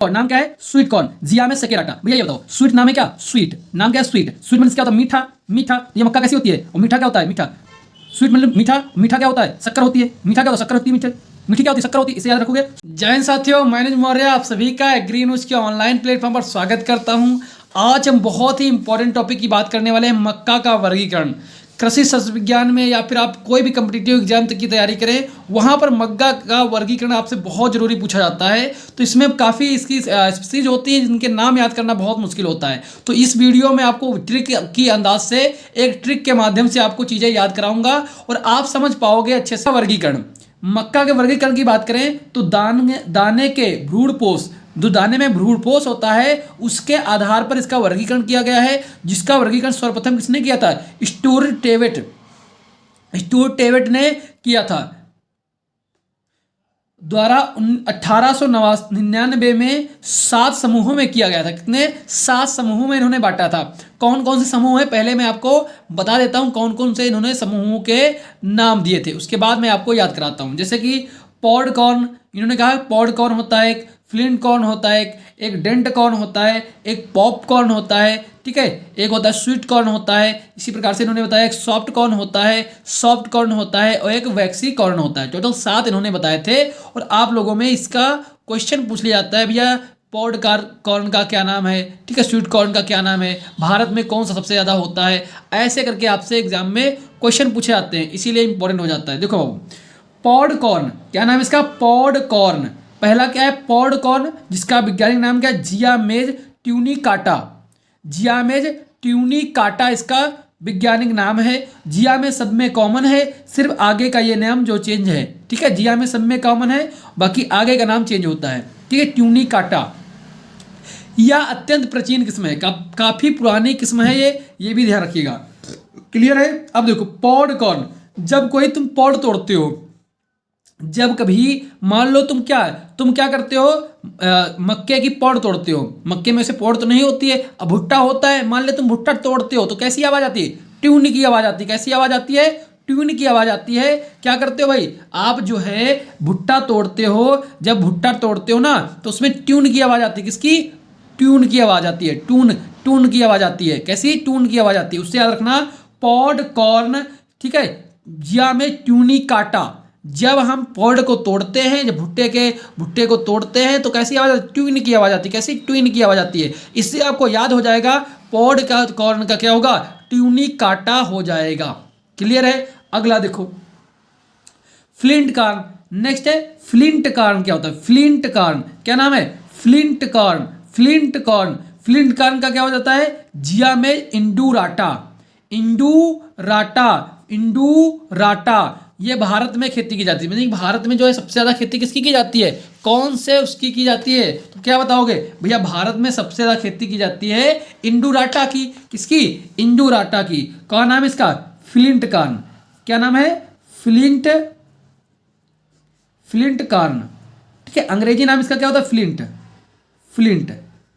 और नाम क्या है? Sweet corn. जिया में सकेराटा। भैया ये बताओ, स्वीट नाम है क्या? स्वीट नाम क्या है? स्वीट। स्वीट मीन्स क्या होता है? मीठा। मीठा। ये मक्का कैसी होती है? और मीठा क्या होता है? मीठा। स्वीट मतलब मीठा। मीठा क्या होता है? शक्कर होती है। मीठा क्या होता है? शक्कर होती है। मीठे मीठी क्या होती है? शक्कर होती है। इसे याद रखोगे। जय हिंद साथियों, मैं मनोज मौर्य आप सभी का एग्री न्यूज के ऑनलाइन प्लेटफॉर्म पर स्वागत करता हूं। आज हम बहुत ही इंपॉर्टेंट टॉपिक की बात करने वाले हैं, मक्का का वर्गीकरण। कृषि शस्त्र विज्ञान में या फिर आप कोई भी कम्पिटिटिव एग्जाम तक की तैयारी करें, वहाँ पर मक्का का वर्गीकरण आपसे बहुत जरूरी पूछा जाता है। तो इसमें काफ़ी इसकी स्पीसीज होती है जिनके नाम याद करना बहुत मुश्किल होता है। तो इस वीडियो में आपको ट्रिक की अंदाज से, एक ट्रिक के माध्यम से आपको चीज़ें याद कराऊंगा और आप समझ पाओगे अच्छे से वर्गीकरण। मक्का के वर्गीकरण की बात करें तो दाने के भ्रूणपोष, जो दाने में भ्रूणपोष होता है उसके आधार पर इसका वर्गीकरण किया गया है, जिसका वर्गीकरण सर्वप्रथम किसने किया था? स्टुअर्ट टेविट ने किया था द्वारा 1899 में 7 समूहों में किया गया था। कितने? 7 समूहों में इन्होंने बांटा था। कौन कौन से समूह है पहले मैं आपको बता देता हूं, कौन कौन से इन्होंने समूहों के नाम दिए थे, उसके बाद मैं आपको याद कराता हूं। जैसे कि पॉड कॉर्न, इन्होंने कहा पॉड कॉर्न होता है, एक फ्लिंट कॉर्न होता है, एक डेंट कॉर्न होता है, एक पॉप कॉर्न होता है, ठीक है, एक होता है स्वीट कॉर्न होता है। इसी प्रकार से इन्होंने बताया एक सॉफ्ट कॉर्न होता है, सॉफ्ट कॉर्न होता है और एक वैक्सी कॉर्न होता है। टोटल 7 इन्होंने बताए थे। और आप लोगों में इसका क्वेश्चन पूछ लिया जाता है, भैया पॉड कॉर्न का क्या नाम है, ठीक है, स्वीट कॉर्न का क्या नाम है, भारत में कौन सा सबसे ज़्यादा होता है, ऐसे करके आपसे एग्जाम में क्वेश्चन पूछे जाते हैं, इसीलिए इंपॉर्टेंट हो जाता है। देखो बाबू, पॉड कॉर्न, क्या नाम है इसका? Pod corn. पहला क्या है? पॉड कॉर्न, जिसका वैज्ञानिक नाम क्या है? जियामेज ट्यूनिकाटा। जियामेज ट्यूनिकाटा इसका वैज्ञानिक नाम है। जिया में सब में कॉमन है, सिर्फ आगे का ये नाम जो चेंज है, ठीक है, जिया में सब में कॉमन है, बाकी आगे का नाम चेंज होता है, ठीक है, ट्यूनिकाटा। यह अत्यंत प्राचीन किस्म है, काफी पुरानी किस्म है ये भी ध्यान रखिएगा। क्लियर है? अब देखो पॉड कॉर्न, जब कोई तुम पॉड तोड़ते हो, जब कभी मान लो तुम क्या करते हो, मक्के की पॉड तोड़ते हो, मक्के में से पॉड तो नहीं होती है, अब भुट्टा होता है, मान ले तुम भुट्टा तोड़ते हो तो कैसी आवाज आती है? ट्यून की आवाज आती है। कैसी आवाज आती है? ट्यून की आवाज आती है। क्या करते हो भाई, आप जो है भुट्टा तोड़ते हो, जब भुट्टा तोड़ते हो ना तो उसमें ट्यून की आवाज आती है। किसकी? ट्यून की आवाज आती है। टून की आवाज आती है। कैसी? ट्यून की आवाज आती है। उससे याद रखना, पॉड कॉर्न, ठीक है, जिया में ट्यूनी काटा। जब हम पॉड को तोड़ते हैं, जब भुट्टे को तोड़ते हैं तो कैसी आवाज? ट्यून की आवाज आती है। कैसी? ट्यून की आवाज आती है। इससे आपको याद हो जाएगा पॉड का कॉर्न का क्या होगा? ट्यूनी काटा हो जाएगा। क्लियर है? अगला देखो, फ्लिंट कॉर्न। नेक्स्ट है फ्लिंट कॉर्न। क्या होता है? फ्लिंट कॉर्न, क्या नाम है? Flint corn. Flint corn, flint corn का क्या हो जाता है? जिया में इंडूराटा। इंडूराटा ये भारत में खेती की जाती है। मतलब भारत में जो है सबसे ज्यादा खेती किसकी की जाती है? कौन से उसकी की जाती है? तो क्या बताओगे भैया? भारत में सबसे ज्यादा खेती की जाती है इंडूराटा की। किसकी? इंडूराटा की। कौन नाम है इसका? Flint corn. क्या नाम है? फ्लिंट कॉर्न, ठीक है। अंग्रेजी नाम इसका क्या होता है? फ्लिंट,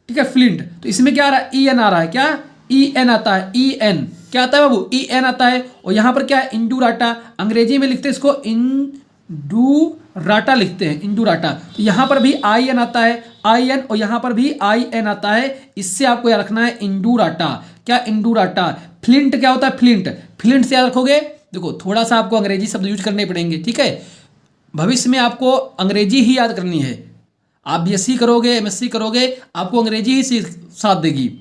ठीक है, फ्लिंट। तो इसमें क्या आ रहा है? ई एन आ रहा है। क्या? ई एन आता है। ई एन क्या आता है बाबू? ई एन आता है। और यहां पर क्या है? इंडूराटा। अंग्रेजी में लिखते हैं इसको इंडूराटा लिखते हैं, इंडूराटा। तो यहां पर भी आई एन आता है, आई एन, और यहां पर भी आई एन आता है। इससे आपको याद रखना है इंडूराटा। क्या? इंडूराटा। फ्लिंट क्या होता है? फ्लिंट से याद रखोगे। देखो थोड़ा सा आपको अंग्रेजी शब्द यूज करने पड़ेंगे, ठीक है, भविष्य में आपको अंग्रेजी ही याद करनी है। आप बीएससी करोगे, एमएससी करोगे, आपको अंग्रेजी ही साथ देगी।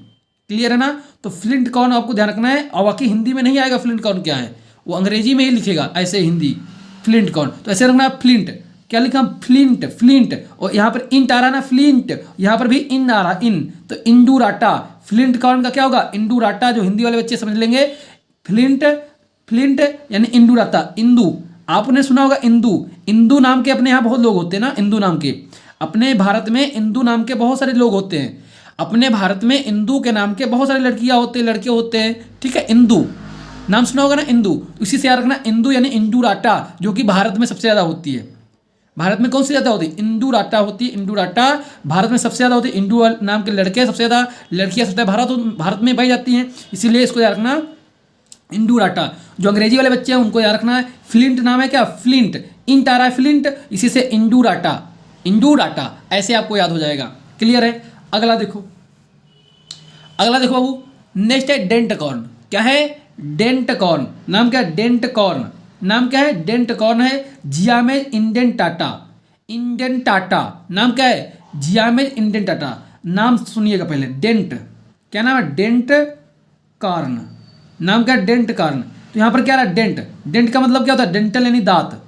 क्लियर है ना? तो फ्लिंट कॉर्न आपको ध्यान रखना है। और बाकी हिंदी में नहीं आएगा फ्लिंट कॉर्न क्या है, वो अंग्रेजी में ही लिखेगा ऐसे, हिंदी फ्लिंट कॉर्न। तो ऐसे रखना फ्लिंट। क्या लिखा? फ्लिंट। और यहाँ पर इंट आ रहा है ना, फ्लिंट, यहाँ पर भी इन आ रहा, इन, तो इंडूराटा। फ्लिंट कॉर्न का क्या होगा? इंडूराटा। जो हिंदी वाले बच्चे समझ लेंगे, फ्लिंट यानी इंडूराटा। इंदू, आपने सुना होगा इंदू नाम के अपने यहाँ बहुत लोग होते हैं ना, इंदू नाम के। अपने भारत में इंदू नाम के बहुत सारे लोग होते हैं। अपने भारत में इंदू के नाम के बहुत सारे लड़कियां होते हैं, लड़के होते हैं, ठीक है। इंदू नाम सुना होगा ना, इंदू। इसी से याद रखना, इंदू यानी इंडूराटा, जो कि भारत में सबसे ज्यादा होती है। भारत में कौन सी ज्यादा होती है? इंडूराटा होती है। इंडूराटा भारत में सबसे ज्यादा होती है। इंडू नाम के लड़के सबसे ज्यादा, लड़कियां सबसे भारत में पाई जाती हैं, इसीलिए इसको याद रखना इंडूराटा। जो अंग्रेजी वाले बच्चे हैं उनको याद रखना है फ्लिंट नाम है। क्या? फ्लिंट। इंट आ रहा है, फ्लिंट, इसी से इंडूराटा, ऐसे आपको याद हो जाएगा। क्लियर है। अगला देखो, अगला देखो बाबू, नेक्स्ट है डेंट कॉर्न। क्या है? Dent corn. नाम क्या है? Dent corn. नाम क्या है? डेंट कॉर्न है। जियामेज इंडेंटाटा। इंडेंटाटा नाम क्या है? जियामेज इंडेंटाटा। नाम सुनिएगा पहले, डेंट, क्या नाम है? Dent corn. नाम क्या है? Dent corn. तो यहाँ पर क्या रहा? डेंट। डेंट का मतलब क्या होता है? डेंटल यानी दांत।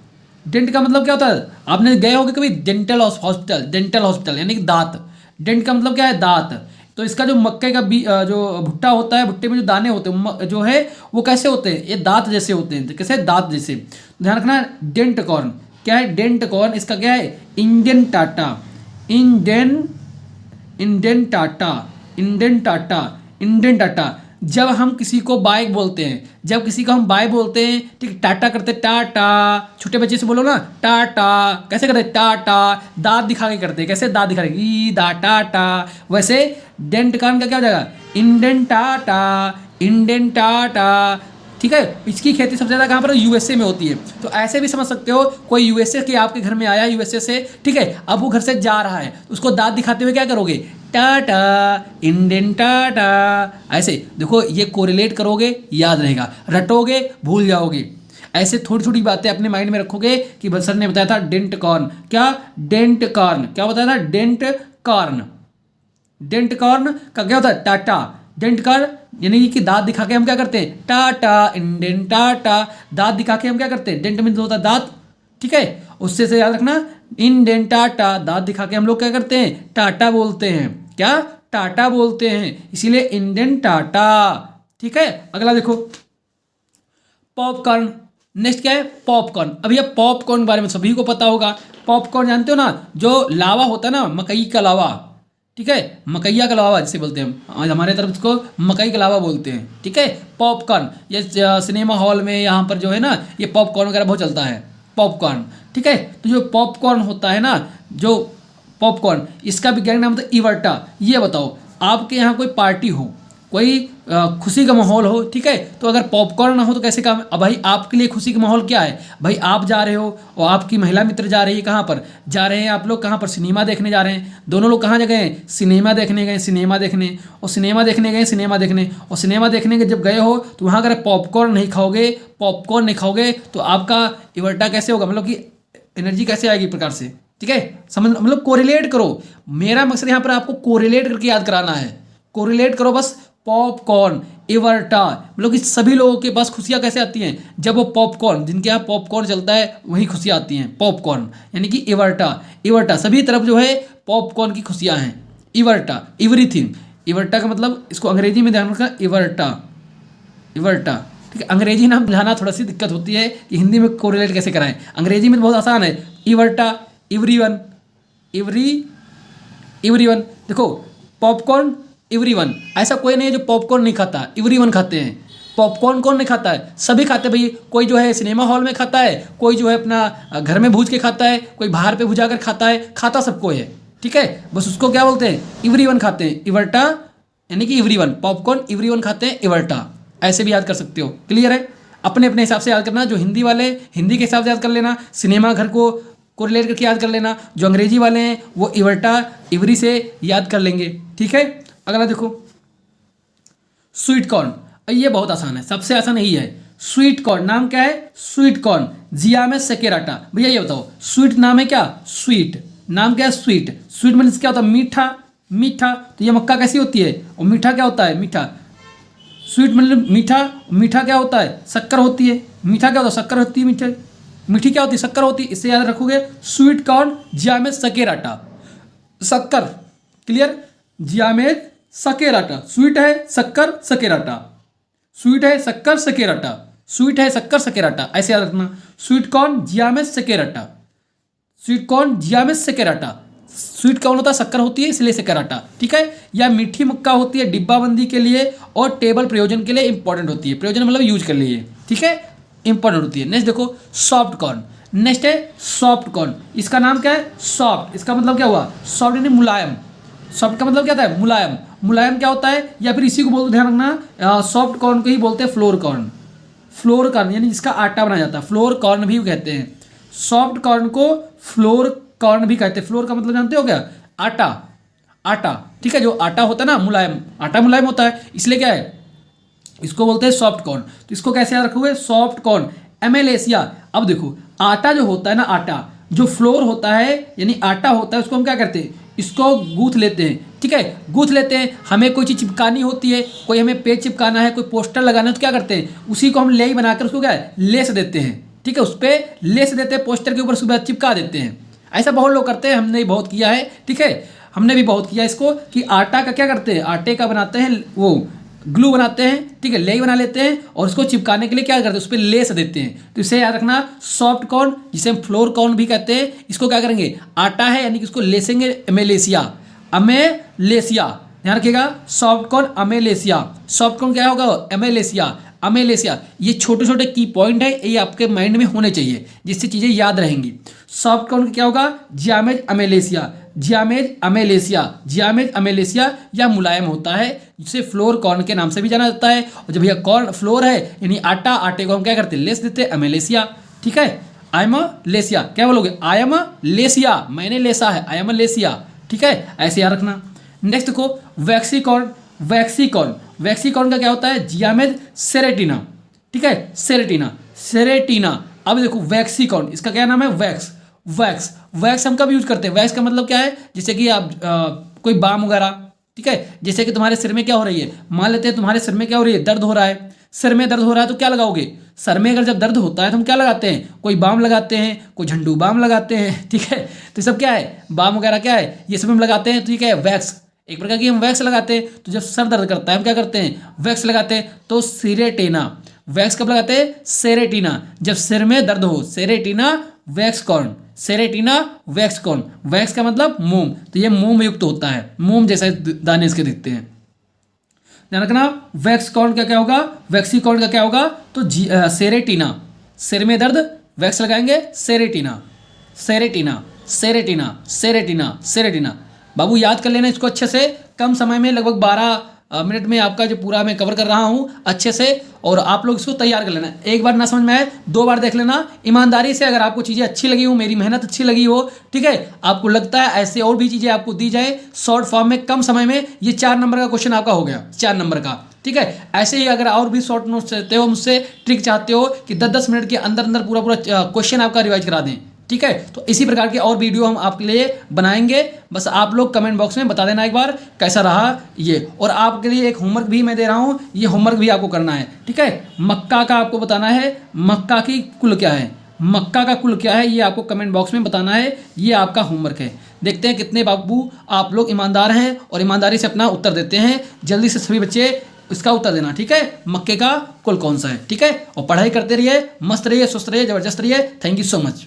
डेंट का मतलब क्या होता है? आपने गए होगे कभी डेंटल हॉस्पिटल, डेंटल हॉस्पिटल यानी कि दांत। डेंट का मतलब क्या है? दांत। तो इसका जो मक्के का जो भुट्टा होता है, भुट्टे में जो दाने होते हैं जो है वो कैसे होते हैं? ये दांत जैसे होते हैं। कैसे? दांत जैसे। ध्यान रखना, डेंट कॉर्न। क्या है? Dent corn. इसका क्या है? इंडेंटाटा। इंडेंटाटा। इंडेंटाटा। इंडेंटाटा। जब हम किसी को बाय बोलते हैं, जब किसी को हम बाय बोलते हैं, ठीक, टाटा करते, टाटा। छोटे बच्चे से बोलो ना, टाटा। कैसे करते? टाटा। दांत दिखा के करते। कैसे? दांत दिखा के, ई दा टाटा। वैसे डेंट कान का क्या हो जाएगा? इंडेंटाटा। इंडेंटाटा। ठीक है। इसकी खेती सबसे ज़्यादा कहाँ पर? यूएसए में होती है। तो ऐसे भी समझ सकते हो, कोई यूएसए के आपके घर में आया, यूएसए से, ठीक है, अब वो घर से जा रहा है, उसको दांत दिखाते हुए क्या करोगे? टाटा, इंडेंटाटा। ऐसे देखो, ये कोरिलेट करोगे, याद रहेगा। रटोगे, भूल जाओगे। ऐसे थोड़ी थोड़ी बातें अपने माइंड में रखोगे कि सर ने बताया था डेंट कॉर्न। क्या? Dent corn. क्या बताया था? Dent corn. डेंट कॉर्न का क्या होता है? टाटा। डेंट कॉर्न यानी कि दांत दिखा के हम क्या करते हैं? टाटा, इंडेंटाटा। दांत दिखा के हम क्या करते हैं? डेंट मीन्स होता है दांत, ठीक है। उससे से याद रखना, इंडेंटाटा। दांत दिखा के हम लोग क्या करते हैं? टाटा बोलते हैं। क्या? टाटा बोलते हैं, इसीलिए इंडेंटाटा। ठीक है। अगला देखो, पॉपकॉर्न। नेक्स्ट क्या है? पॉपकॉर्न। अब ये पॉपकॉर्न के बारे में सभी को पता होगा। पॉपकॉर्न जानते हो ना? जो लावा होता है ना, मकई का लावा, ठीक है, मकैया का लावा जिसे बोलते हैं, आज हमारे तरफ इसको मकई का लावा बोलते हैं। ठीक है। पॉपकॉर्न, ये सिनेमा हॉल में यहाँ पर जो है ना, ये पॉपकॉर्न वगैरह बहुत चलता है, पॉपकॉर्न। ठीक है। तो जो पॉपकॉर्न होता है ना, जो पॉपकॉर्न, इसका वैज्ञानिक नाम होता है इवर्टा। ये बताओ, आपके यहाँ कोई पार्टी हो, कोई खुशी का माहौल हो, ठीक है, तो अगर पॉपकॉर्न ना हो तो कैसे काम? अब भाई आपके लिए खुशी का माहौल क्या है? भाई आप जा रहे हो और आपकी महिला मित्र जा रही है, कहाँ पर जा रहे हैं आप लोग? कहाँ पर? सिनेमा देखने जा रहे हैं। दोनों लोग कहाँ गए? सिनेमा देखने गए। सिनेमा देखने और सिनेमा देखने गए, सिनेमा देखने और सिनेमा देखने के जब गए हो तो वहाँ अगर पॉपकॉर्न नहीं खाओगे, पॉपकॉर्न नहीं खाओगे तो आपका इवर्टा कैसे होगा? मतलब कि एनर्जी कैसे आएगी प्रकार से? ठीक है। समझ, मतलब कोरिलेट करो। मेरा मकसद यहाँ पर आपको कोरिलेट करके याद कराना है। कोरिलेट करो बस। पॉपकॉर्न, इवर्टा, मतलब कि सभी लोगों के पास खुशियाँ कैसे आती हैं? जब वो पॉपकॉर्न, जिनके यहाँ पॉपकॉर्न चलता है वहीं खुशियाँ आती हैं। पॉपकॉर्न यानी कि इवर्टा। इवर्टा, सभी तरफ जो है पॉपकॉर्न की खुशियाँ हैं। इवर्टा, एवरीथिंग। इवर्टा का मतलब, इसको अंग्रेजी में ध्यान रखना, इवर्टा। इवर्टा, ठीक है। अंग्रेजी नाम बुझाना थोड़ा सी दिक्कत होती है कि हिंदी में कोरिलेट कैसे कराएं। अंग्रेजी में तो बहुत आसान है। इवर्टा, एवरीवन, एवरीवन। देखो, पॉपकॉर्न, एवरीवन। ऐसा कोई नहीं है जो पॉपकॉर्न नहीं खाता, एवरीवन खाते हैं। पॉपकॉर्न कौन नहीं खाता है? सभी खाते हैं भाई। कोई जो है सिनेमा हॉल में खाता है, कोई जो है अपना घर में भूज के खाता है, कोई बाहर पे भुजा कर खाता है। खाता सबको है, ठीक है। बस उसको क्या बोलते हैं? एवरीवन खाते हैं। इवर्टा यानी कि एवरीवन। पॉपकॉर्न एवरीवन खाते हैं, इवर्टा। ऐसे भी याद कर सकते हो। क्लियर है। अपने अपने हिसाब से याद करना। जो हिंदी वाले हिंदी के हिसाब से याद कर लेना, सिनेमा घर को कोरिलेट करके याद कर लेना। जो अंग्रेजी वाले हैं वो इवर्टा, इवरी से याद कर लेंगे। ठीक है। अगला देखो, स्वीट कॉर्न। ये बहुत आसान है, सबसे आसान यही है। Sweet corn. नाम क्या है? Sweet corn. Zea mays saccharata. भैया ये बताओ, स्वीट नाम है क्या? स्वीट नाम क्या है? स्वीट। स्वीट मीन्स क्या होता है? मीठा। मीठा। तो ये मक्का कैसी होती है? और मीठा क्या होता है? मीठा। स्वीट मतलब मीठा। मीठा क्या होता है? शक्कर होती है। मीठा क्या होता है? शक्कर होती है। मीठा, मीठी क्या होती है? शक्कर होती है। इससे याद रखोगे, स्वीट कॉर्न, जियामेज सेकेराटा। शक्कर। क्लियर। जियामेज सकेराटा। स्वीट है, शक्कर, सकेराटा। स्वीट है, शक्कर, सकेराटा। स्वीट है, शक्कर, सकेराटा। ऐसे याद रखना। Sweet corn, Zea mays सेकेराटा। Sweet corn, Zea mays सेकेराटा। Sweet corn होता है, शक्कर होती है, इसलिए सेकेराटा। ठीक है। या मीठी मक्का होती है, डिब्बाबंदी के लिए और टेबल प्रयोजन के लिए इंपॉर्टेंट होती है। प्रयोजन मतलब यूज कर लिए, ठीक है, इंपॉर्टेंट होती है। नेक्स्ट देखो, सॉफ्ट कॉर्न। नेक्स्ट है सॉफ्ट कॉर्न। इसका नाम क्या है? सॉफ्ट। इसका मतलब क्या हुआ? सॉफ्ट यानी मुलायम। सॉफ्ट का मतलब क्या होता है? मुलायम। मुलायम क्या होता है? या फिर इसी को बोलते, ध्यान रखना, सॉफ्ट कॉर्न को ही बोलते हैं फ्लोर कॉर्न। फ्लोर कॉर्न यानी जिसका आटा बनाया जाता है, फ्लोर कॉर्न भी कहते हैं। सॉफ्ट कॉर्न को फ्लोर कॉर्न भी कहते हैं। फ्लोर का मतलब जानते हो क्या? आटा। आटा, ठीक है, जो आटा होता है ना मुलायम, आटा मुलायम होता है, इसलिए क्या है, इसको बोलते हैं सॉफ्ट कॉर्न। तो इसको कैसे याद रखोगे, सॉफ्ट कॉर्न, एमेलेसिया। अब देखो आटा जो होता है ना, आटा जो फ्लोर होता है यानी आटा होता है, उसको हम क्या करते हैं, इसको गूंथ लेते हैं, ठीक है, गूंथ लेते हैं। हमें कोई चीज़ चिपकानी होती है, कोई हमें पेज चिपकाना है, कोई पोस्टर लगाना है, तो क्या करते हैं, उसी को हम लेई बनाकर उसको क्या है, लेस देते हैं, ठीक है, उस पर लेस देते हैं, पोस्टर के ऊपर सुबह चिपका देते हैं। ऐसा बहुत लोग करते हैं, हमने बहुत किया है, ठीक है, हमने भी बहुत किया इसको, कि आटा का क्या करते हैं, आटे का बनाते हैं वो ग्लू बनाते हैं, ठीक है, लेई बना लेते हैं और उसको चिपकाने के लिए क्या करते हैं, उस पर लेस देते हैं। तो इसे याद रखना, सॉफ्ट कॉर्न जिसे हम फ्लोर कॉर्न भी कहते हैं, इसको क्या करेंगे, आटा है यानी कि इसको लेसेंगे, एमेलेसिया, अमेलेसिया, ध्यान रखिएगा, सॉफ्ट कॉर्न अमेलेसिया, सॉफ्ट कॉर्न क्या होगा, एमेलेसिया, अमेलेसिया। ये छोटे छोटे की पॉइंट है, ये आपके माइंड में होने चाहिए जिससे चीज़ें याद रहेंगी। सॉफ्ट कॉर्न क्या होगा, जियामेज अमेलेसिया, जियामेज अमेलेसिया, जियामेज अमेलेसिया, या मुलायम होता है, जिसे फ्लोर कॉर्न के नाम से भी जाना जाता है। और जब यह कॉर्न फ्लोर है यानी आटा, आटे को हम क्या करते हैं, लेस देते हैं, अमेलेसिया, ठीक है, आई एम लेसिया, क्या बोलोगे, आई एम लेसिया, मैंने लेसा है, आई एम लेसिया, ठीक है, ऐसे याद रखना। नेक्स्ट देखो वैक्सीकॉर्न, वैक्सीकॉर्न, वैक्सीकॉर्न का क्या होता है, जियामेज सेरेटिना, ठीक है, सेरेटिना, सेरेटिना। अब देखो वैक्सीकॉर्न, इसका क्या नाम है, वैक्स, वैक्स, वैक्स हम कब यूज करते हैं, वैक्स का मतलब क्या है, जैसे कि आप कोई बाम वगैरह, ठीक है, जैसे कि तुम्हारे सिर में क्या हो रही है, मान लेते हैं तुम्हारे सिर में क्या हो रही है, दर्द हो रहा है, सिर में दर्द हो रहा है तो क्या लगाओगे, सर में अगर जब दर्द होता है तो हम क्या लगाते हैं, कोई बाम लगाते हैं, कोई झंडू बाम लगाते हैं, ठीक है, तो सब क्या है, बाम वगैरह क्या है, ये सब हम लगाते हैं, तो ये क्या है, वैक्स, एक प्रकार की हम वैक्स लगाते हैं। तो जब सर दर्द करता है हम क्या करते हैं, वैक्स लगाते हैं। तो सेरेटिना, वैक्स कब लगाते हैं, सेरेटिना, जब सिर में दर्द हो, ceratina wax corn, ceratina wax corn, wax का मतलब मोम, तो ये मोम युक्त होता है, मोम जैसे दाने इसके दिखते हैं, ध्यान रखना। वैक्स कॉर्न का क्या होगा, वैक्सीकॉर्न का क्या होगा, तो सेरेटिना, सिर में दर्द वैक्स लगाएंगे, सेरेटिना, सेरेटिना, सेरेटिना, सेरेटिना, सेरेटिना। बाबू याद कर लेना इसको अच्छे से, कम समय में लगभग 12 मिनट में आपका जो पूरा मैं कवर कर रहा हूँ अच्छे से, और आप लोग इसको तैयार कर लेना। एक बार ना समझ में आए 2 बार देख लेना ईमानदारी से। अगर आपको चीज़ें अच्छी लगी हो, मेरी मेहनत अच्छी लगी हो, ठीक है, आपको लगता है ऐसे और भी चीज़ें आपको दी जाए शॉर्ट फॉर्म में कम समय में, ये 4 नंबर का क्वेश्चन आपका हो गया, 4 नंबर का, ठीक है। ऐसे ही अगर और भी शॉर्ट नोट्स चाहते हो मुझसे, ट्रिक चाहते हो कि 10-10 मिनट के अंदर अंदर पूरा पूरा क्वेश्चन आपका रिवाइज करा दें, ठीक है, तो इसी प्रकार के और वीडियो हम आपके लिए बनाएंगे। बस आप लोग कमेंट बॉक्स में बता देना एक बार कैसा रहा ये। और आपके लिए एक होमवर्क भी मैं दे रहा हूँ, ये होमवर्क भी आपको करना है, ठीक है। मक्का का आपको बताना है, मक्का की कुल क्या है, मक्का का कुल क्या है, ये आपको कमेंट बॉक्स में बताना है, ये आपका होमवर्क है। देखते हैं कितने बाबू आप लोग ईमानदार हैं और ईमानदारी से अपना उत्तर देते हैं। जल्दी से सभी बच्चे इसका उत्तर देना, ठीक है, मक्के का कुल कौन सा है, ठीक है। और पढ़ाई करते रहिए, मस्त रहिए, स्वस्थ रहिए, जबरदस्त रहिए। Thank you so much.